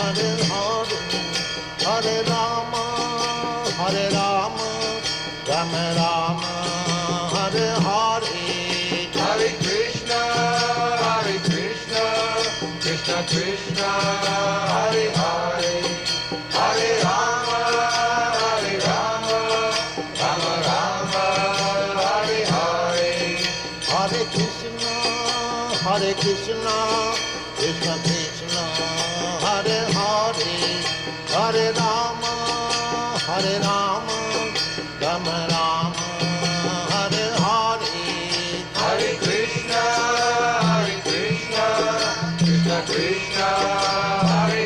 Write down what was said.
Hare Rama, Hare Rama, Rama Rama, Hare Hare. Hare Krishna, Krishna Krishna, Hare Hare, Hare Rama, Rama Rama, Hare Hare. Hare Krishna, Krishna Krishna, Hare Hare, Hare Rama, Rama Rama, Hare Hare. Hare Krishna, Krishna Krishna, Hare